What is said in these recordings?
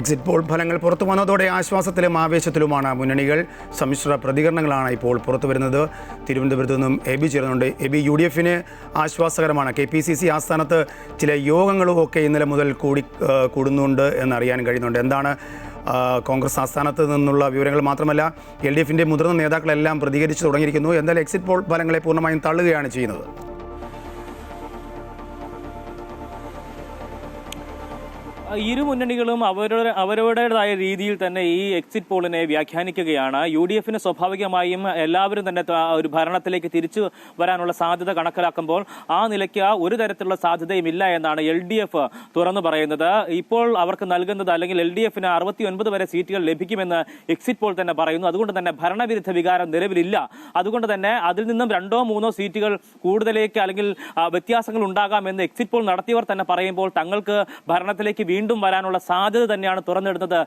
Exit poll ഫലങ്ങൾ പുറത്തു വന്നതോടെ ആശ്വാസത്തിലും ആവേശത്തിലുമാണ് മുന്നണികൾ. സമ്മിശ്ര പ്രതികരണങ്ങളാണ് ഇപ്പോൾ പുറത്തുവരുന്നത്. തിരുവനന്തപുരത്ത് നിന്നും എബി ചേരുന്നുണ്ട്. എബി, UDFന് ആശ്വാസകരമാണ്. KPCC ആസ്ഥാനത്ത് ചില യോഗങ്ങളും ഒക്കെ ഇന്നലെ മുതൽ കൂടുന്നുണ്ട് എന്നറിയാൻ കഴിയുന്നുണ്ട്. എന്താണ് കോൺഗ്രസ് ആസ്ഥാനത്ത് നിന്നുള്ള വിവരങ്ങൾ? മാത്രമല്ല LDFന്റെ മുതിർന്ന നേതാക്കളെല്ലാം പ്രതികരിച്ചു തുടങ്ങിയിരിക്കുന്നു. എന്തായാലും എക്സിറ്റ് പോൾ ഫലങ്ങളെ പൂർണ്ണമായും തള്ളുകയാണ് ചെയ്യുന്നത്. ഇരു മുന്നണികളും അവരുടേതായ രീതിയിൽ തന്നെ ഈ എക്സിറ്റ് പോളിനെ വ്യാഖ്യാനിക്കുകയാണ്. UDFന് സ്വാഭാവികമായും എല്ലാവരും തന്നെ ഒരു ഭരണത്തിലേക്ക് തിരിച്ചു വരാനുള്ള സാധ്യത കണക്കിലാക്കുമ്പോൾ ആ നിലയ്ക്ക് ഒരു തരത്തിലുള്ള സാധ്യതയും ഇല്ല എന്നാണ് LDF തുറന്നു പറയുന്നത്. ഇപ്പോൾ അവർക്ക് നൽകുന്നത്, അല്ലെങ്കിൽ LDFന് 69 വരെ സീറ്റുകൾ ലഭിക്കുമെന്ന് എക്സിറ്റ് പോൾ തന്നെ പറയുന്നു. അതുകൊണ്ട് തന്നെ ഭരണവിരുദ്ധ വികാരം നിലവിലില്ല. അതുകൊണ്ട് തന്നെ അതിൽ നിന്നും 2-3 സീറ്റുകൾ കൂടുതലേക്ക് അല്ലെങ്കിൽ വ്യത്യാസങ്ങൾ ഉണ്ടാകാമെന്ന് എക്സിറ്റ് പോൾ നടത്തിയവർ തന്നെ പറയുമ്പോൾ തങ്ങൾക്ക് ഭരണത്തിലേക്ക് വീണ്ടും വരാനുള്ള സാധ്യത തന്നെയാണ് തുറന്നിടുന്നത്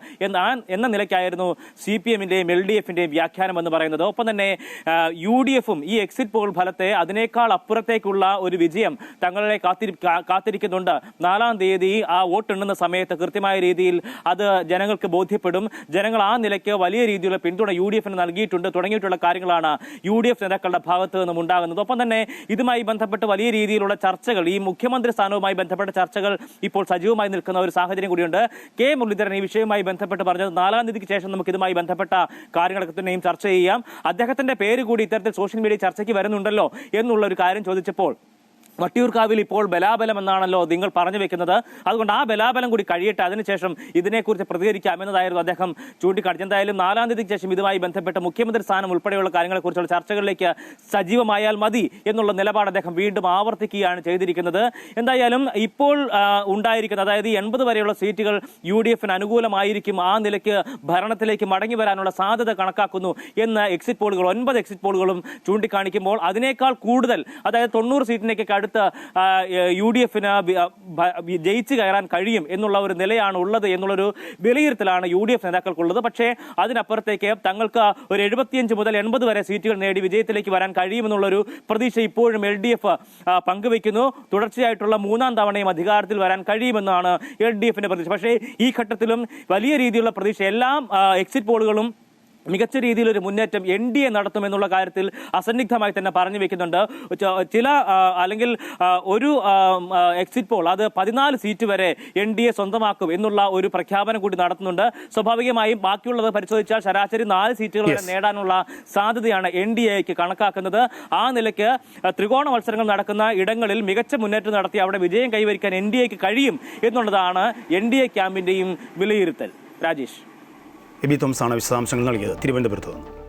എന്ന നിലയ്ക്കായിരുന്നു CPMന്റെയും LDFന്റെയും വ്യാഖ്യാനം എന്ന് പറയുന്നത്. ഒപ്പം തന്നെ UDFും ഈ എക്സിറ്റ് പോൾ ഫലത്തെ അതിനേക്കാൾ അപ്പുറത്തേക്കുള്ള ഒരു വിജയം തങ്ങളെ കാത്തിരിക്കുന്നുണ്ട്. 4-ാം തീയതി ആ വോട്ടെണ്ണുന്ന സമയത്ത് കൃത്യമായ രീതിയിൽ അത് ജനങ്ങൾക്ക് ബോധ്യപ്പെടും. ജനങ്ങൾ ആ നിലയ്ക്ക് വലിയ രീതിയിലുള്ള പിന്തുണ UDFന് നൽകിയിട്ടുണ്ട്. തുടങ്ങിയിട്ടുള്ള കാര്യങ്ങളാണ് UDF നേതാക്കളുടെ ഭാഗത്ത് നിന്നും ഉണ്ടാകുന്നത്. ഒപ്പം തന്നെ ഇതുമായി ബന്ധപ്പെട്ട് വലിയ രീതിയിലുള്ള ചർച്ചകൾ, ഈ മുഖ്യമന്ത്രി സ്ഥാനവുമായി ബന്ധപ്പെട്ട ചർച്ചകൾ ഇപ്പോൾ സജീവമായി നിൽക്കുന്ന ഒരു സാഹചര്യം കൂടിയുണ്ട്. K. മുരളീധരൻ ഈ വിഷയവുമായി ബന്ധപ്പെട്ട് പറഞ്ഞത് 4-ാം തീയതിക്ക് ശേഷം നമുക്ക് ഇതുമായി ബന്ധപ്പെട്ട കാര്യങ്ങളൊക്കെ തന്നെയും ചർച്ച ചെയ്യാം. അദ്ദേഹത്തിന്റെ പേര് കൂടി ഇത്തരത്തിൽ സോഷ്യൽ മീഡിയ ചർച്ചയ്ക്ക് വരുന്നുണ്ടല്ലോ എന്നുള്ള ഒരു കാര്യം ചോദിച്ചപ്പോൾ വട്ടിയൂർക്കാവിൽ ഇപ്പോൾ ബലാബലം എന്നാണല്ലോ നിങ്ങൾ പറഞ്ഞു വെക്കുന്നത്. അതുകൊണ്ട് ആ ബലാബലം കൂടി കഴിയട്ടെ, അതിനുശേഷം ഇതിനെക്കുറിച്ച് പ്രതികരിക്കാം എന്നതായിരുന്നു അദ്ദേഹം ചൂണ്ടിക്കാണിച്ചത്. എന്തായാലും 4-ാം തീയതിക്ക് ശേഷം ഇതുമായി ബന്ധപ്പെട്ട് മുഖ്യമന്ത്രി സ്ഥാനം ഉൾപ്പെടെയുള്ള കാര്യങ്ങളെക്കുറിച്ചുള്ള ചർച്ചകളിലേക്ക് സജീവമായാൽ മതി എന്നുള്ള നിലപാട് അദ്ദേഹം വീണ്ടും ആവർത്തിക്കുകയാണ് ചെയ്തിരിക്കുന്നത്. എന്തായാലും ഇപ്പോൾ ഉണ്ടായിരിക്കുന്നത്, അതായത് 80 വരെയുള്ള സീറ്റുകൾ UDFന് അനുകൂലമായിരിക്കും, ആ നിലയ്ക്ക് ഭരണത്തിലേക്ക് മടങ്ങി വരാനുള്ള സാധ്യത കണക്കാക്കുന്നു എന്ന് എക്സിറ്റ് പോളുകൾ 9 എക്സിറ്റ് പോളുകളും ചൂണ്ടിക്കാണിക്കുമ്പോൾ അതിനേക്കാൾ കൂടുതൽ, അതായത് 90 സീറ്റിനേക്ക് അടുത്ത് UDFന് ജയിച്ചു കയറാൻ കഴിയും എന്നുള്ള ഒരു നിലയാണ് ഉള്ളത് എന്നുള്ളൊരു വിലയിരുത്തലാണ് UDF നേതാക്കൾക്കുള്ളത്. പക്ഷേ അതിനപ്പുറത്തേക്ക് തങ്ങൾക്ക് ഒരു 75 മുതൽ 80 വരെ സീറ്റുകൾ നേടി വിജയത്തിലേക്ക് വരാൻ കഴിയുമെന്നുള്ളൊരു പ്രതീക്ഷ ഇപ്പോഴും LDF പങ്കുവയ്ക്കുന്നു. തുടർച്ചയായിട്ടുള്ള 3-ാം തവണയും അധികാരത്തിൽ വരാൻ കഴിയുമെന്നാണ് LDFന്റെ പ്രതീക്ഷ. പക്ഷേ ഈ ഘട്ടത്തിലും വലിയ രീതിയിലുള്ള പ്രതീക്ഷ എല്ലാ എക്സിറ്റ് പോളുകളും മികച്ച രീതിയിലൊരു മുന്നേറ്റം NDA നടത്തുമെന്നുള്ള കാര്യത്തിൽ അസന്നിഗ്ധമായി തന്നെ പറഞ്ഞു വെക്കുന്നുണ്ട്. ചില അല്ലെങ്കിൽ ഒരു എക്സിറ്റ് പോൾ അത് 14 സീറ്റ് വരെ NDA സ്വന്തമാക്കും എന്നുള്ള ഒരു പ്രഖ്യാപനം കൂടി നടത്തുന്നുണ്ട്. സ്വാഭാവികമായും ബാക്കിയുള്ളത് പരിശോധിച്ചാൽ ശരാശരി 4 സീറ്റുകൾ വരെ നേടാനുള്ള സാധ്യതയാണ് NDAക്ക് കണക്കാക്കുന്നത്. ആ നിലയ്ക്ക് ത്രികോണ മത്സരങ്ങൾ നടക്കുന്ന ഇടങ്ങളിൽ മികച്ച മുന്നേറ്റം നടത്തി അവിടെ വിജയം കൈവരിക്കാൻ NDAക്ക് കഴിയും എന്നുള്ളതാണ് NDA ക്യാമ്പിന്റെയും വിലയിരുത്തൽ. രാജേഷ്. എബി തോമസാണ് വിശദാംശങ്ങൾ നൽകിയത് തിരുവനന്തപുരത്ത് നിന്ന്.